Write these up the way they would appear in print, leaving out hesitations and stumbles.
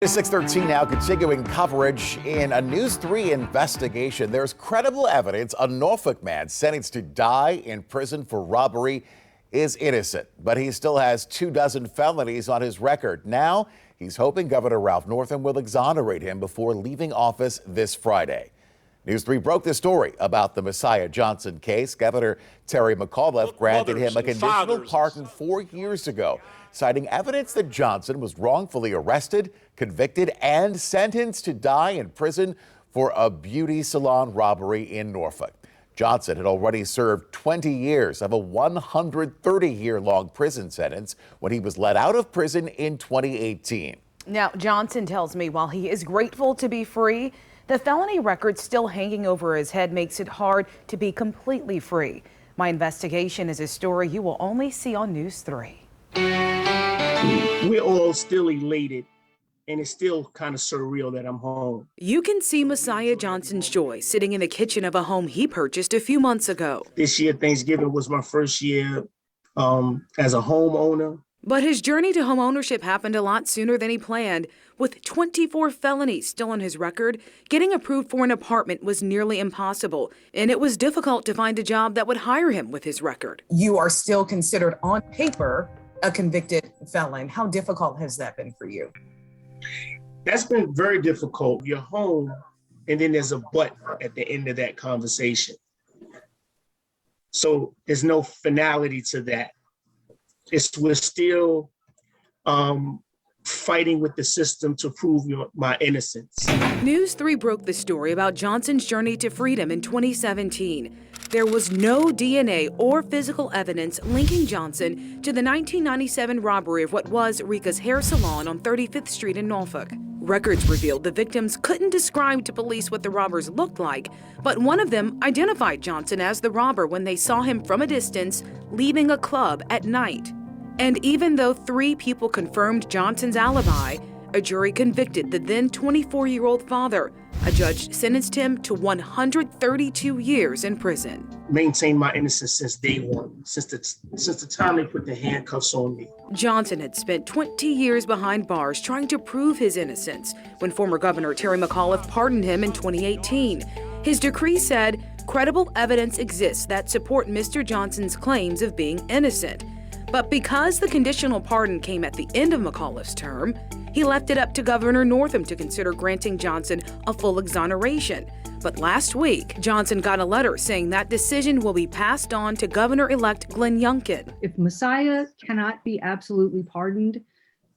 6:13 now, continuing coverage in a News 3 investigation. There's credible evidence a Norfolk man sentenced to die in prison for robbery is innocent, but he still has 24 felonies on his record. Now, he's hoping Governor Ralph Northam will exonerate him before leaving office this Friday. News 3 broke the story about the Messiah Johnson case. Governor Terry McAuliffe granted him a conditional pardon 4 years ago, citing evidence that Johnson was wrongfully arrested, convicted, and sentenced to die in prison for a beauty salon robbery in Norfolk. Johnson had already served 20 years of a 130-year-long prison sentence when he was let out of prison in 2018. Now, Johnson tells me while he is grateful to be free, the felony record still hanging over his head makes it hard to be completely free. My investigation is a story you will only see on News 3. We're all still elated, and it's still kind of surreal that I'm home. You can see Messiah Johnson's joy sitting in the kitchen of a home he purchased a few months ago. This year, Thanksgiving was my first year as a homeowner. But his journey to homeownership happened a lot sooner than he planned. With 24 felonies still on his record, getting approved for an apartment was nearly impossible, and it was difficult to find a job that would hire him with his record. You are still considered on paper a convicted felon. How difficult has that been for you? That's been very difficult. You're home, and then there's a but at the end of that conversation. So there's no finality to that. We're still fighting with the system to prove my innocence. News 3 broke the story about Johnson's journey to freedom in 2017. There was no DNA or physical evidence linking Johnson to the 1997 robbery of what was Rika's hair salon on 35th Street in Norfolk. Records revealed the victims couldn't describe to police what the robbers looked like, but one of them identified Johnson as the robber when they saw him from a distance leaving a club at night. And even though 3 people confirmed Johnson's alibi, a jury convicted the then 24-year-old father. A judge sentenced him to 132 years in prison. Maintained my innocence since day one, since the time they put the handcuffs on me. Johnson had spent 20 years behind bars trying to prove his innocence when former Governor Terry McAuliffe pardoned him in 2018. His decree said, credible evidence exists that support Mr. Johnson's claims of being innocent. But because the conditional pardon came at the end of McAuliffe's term, he left it up to Governor Northam to consider granting Johnson a full exoneration. But last week, Johnson got a letter saying that decision will be passed on to Governor-elect Glenn Youngkin. If Messiah cannot be absolutely pardoned,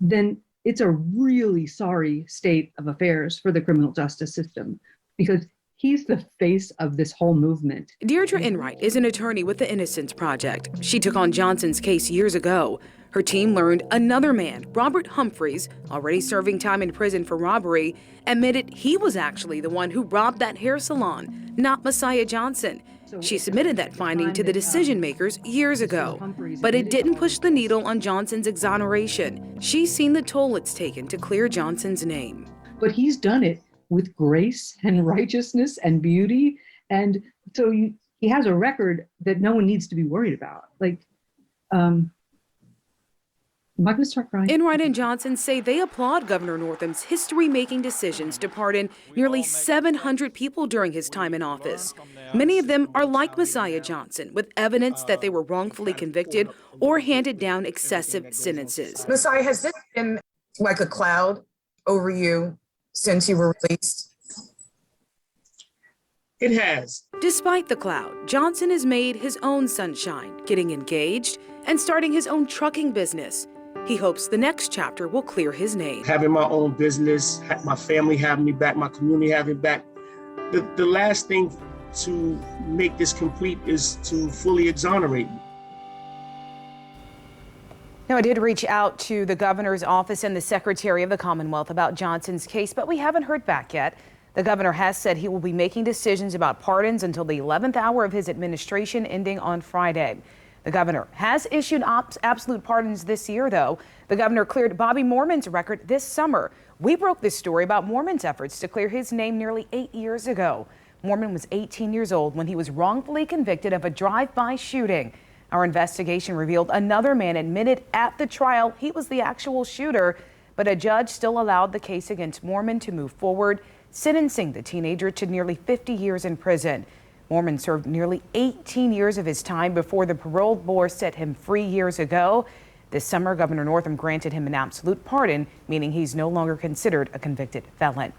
then it's a really sorry state of affairs for the criminal justice system, because he's the face of this whole movement. Deirdre Enright is an attorney with the Innocence Project. She took on Johnson's case years ago. Her team learned another man, Robert Humphreys, already serving time in prison for robbery, admitted he was actually the one who robbed that hair salon, not Messiah Johnson. She submitted that finding to the decision makers years ago, but it didn't push the needle on Johnson's exoneration. She's seen the toll it's taken to clear Johnson's name. But he's done it with grace and righteousness and beauty. And so he has a record that no one needs to be worried about. Am I going to start crying? Enright and Johnson say they applaud Governor Northam's history-making decisions to pardon nearly 700 people during his time in office. Many of them are like Messiah Johnson, with evidence that they were wrongfully convicted or handed down excessive sentences. Messiah, has this been like a cloud over you since you were released? It has. Despite the cloud, Johnson has made his own sunshine, getting engaged and starting his own trucking business. He hopes the next chapter will clear his name. Having my own business, my family having me back, my community having me back. The last thing to make this complete is to fully exonerate me. Now, I did reach out to the governor's office and the Secretary of the Commonwealth about Johnson's case, but we haven't heard back yet. The governor has said he will be making decisions about pardons until the 11th hour of his administration, ending on Friday. The governor has issued absolute pardons this year, though. The governor cleared Bobby Moorman's record this summer. We broke this story about Moorman's efforts to clear his name nearly 8 years ago. Moorman was 18 years old when he was wrongfully convicted of a drive-by shooting. Our investigation revealed another man admitted at the trial he was the actual shooter. but a judge still allowed the case against Mormon to move forward, sentencing the teenager to nearly 50 years in prison. Mormon served nearly 18 years of his time before the parole board set him free years ago. This summer, Governor Northam granted him an absolute pardon, meaning he's no longer considered a convicted felon.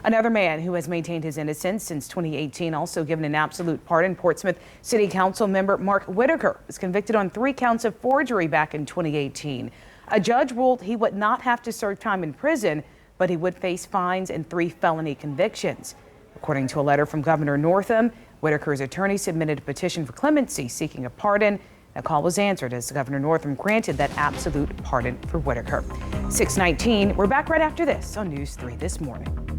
Another man who has maintained his innocence since 2018, also given an absolute pardon. Portsmouth City Council member Mark Whitaker was convicted on 3 counts of forgery back in 2018. A judge ruled he would not have to serve time in prison, but he would face fines and 3 felony convictions. According to a letter from Governor Northam, Whitaker's attorney submitted a petition for clemency seeking a pardon. The call was answered as Governor Northam granted that absolute pardon for Whitaker. 6:19, we're back right after this on News 3 This Morning.